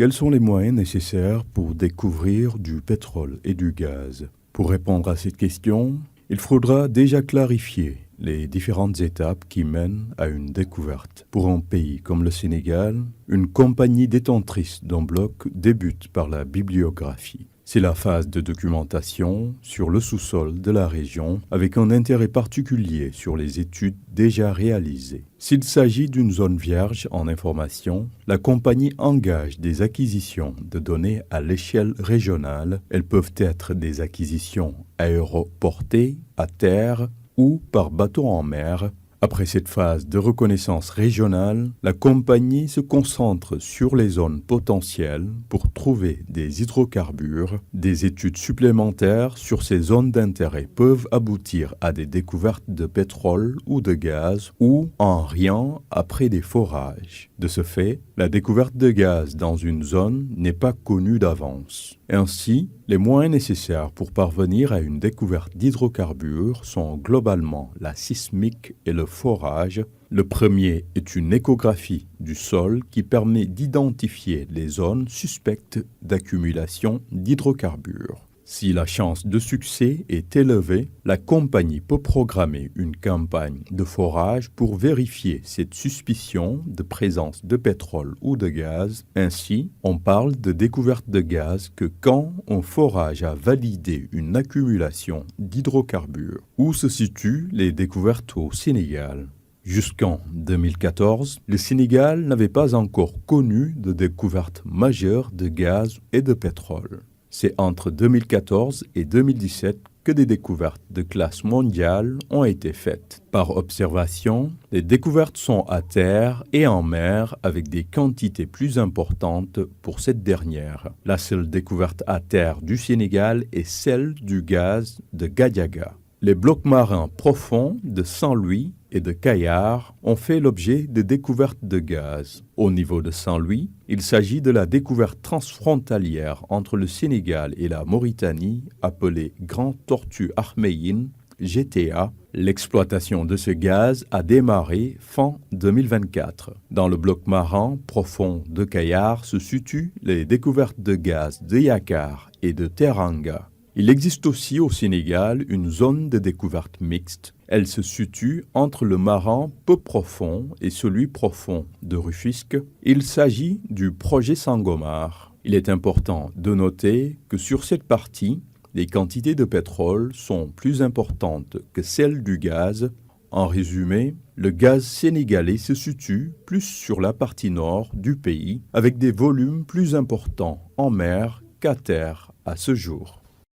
Quels sont les moyens nécessaires pour découvrir du pétrole et du gaz? Pour répondre à cette question, il faudra déjà clarifier les différentes étapes qui mènent à une découverte. Pour un pays comme le Sénégal, une compagnie détentrice d'un bloc débute par la bibliographie. C'est la phase de documentation sur le sous-sol de la région avec un intérêt particulier sur les études déjà réalisées. S'il s'agit d'une zone vierge en information, la compagnie engage des acquisitions de données à l'échelle régionale. Elles peuvent être des acquisitions aéroportées, à terre ou par bateau en mer. Après cette phase de reconnaissance régionale, la compagnie se concentre sur les zones potentielles pour trouver des hydrocarbures. Des études supplémentaires sur ces zones d'intérêt peuvent aboutir à des découvertes de pétrole ou de gaz ou en rien après des forages. De ce fait, la découverte de gaz dans une zone n'est pas connue d'avance. Ainsi, les moyens nécessaires pour parvenir à une découverte d'hydrocarbures sont globalement la sismique et le forage. Le premier est une échographie du sol qui permet d'identifier les zones suspectes d'accumulation d'hydrocarbures. Si la chance de succès est élevée, la compagnie peut programmer une campagne de forage pour vérifier cette suspicion de présence de pétrole ou de gaz. Ainsi, on parle de découverte de gaz que quand un forage a validé une accumulation d'hydrocarbures. Où se situent les découvertes au Sénégal? Jusqu'en 2014, le Sénégal n'avait pas encore connu de découverte majeure de gaz et de pétrole. C'est entre 2014 et 2017 que des découvertes de classe mondiale ont été faites. Par observation, les découvertes sont à terre et en mer avec des quantités plus importantes pour cette dernière. La seule découverte à terre du Sénégal est celle du gaz de Gadiaga. Les blocs marins profonds de Saint-Louis et de Kayar ont fait l'objet de découvertes de gaz. Au niveau de Saint-Louis, il s'agit de la découverte transfrontalière entre le Sénégal et la Mauritanie, appelée Grand Tortue Ahmeyim, GTA. L'exploitation de ce gaz a démarré fin 2024. Dans le bloc marin profond de Kayar se situent les découvertes de gaz de Yakar et de Teranga. Il existe aussi au Sénégal une zone de découverte mixte. Elle se situe entre le marin peu profond et celui profond de Rufisque. Il s'agit du projet Sangomar. Il est important de noter que sur cette partie, les quantités de pétrole sont plus importantes que celles du gaz. En résumé, le gaz sénégalais se situe plus sur la partie nord du pays avec des volumes plus importants en mer qu'à terre à ce jour.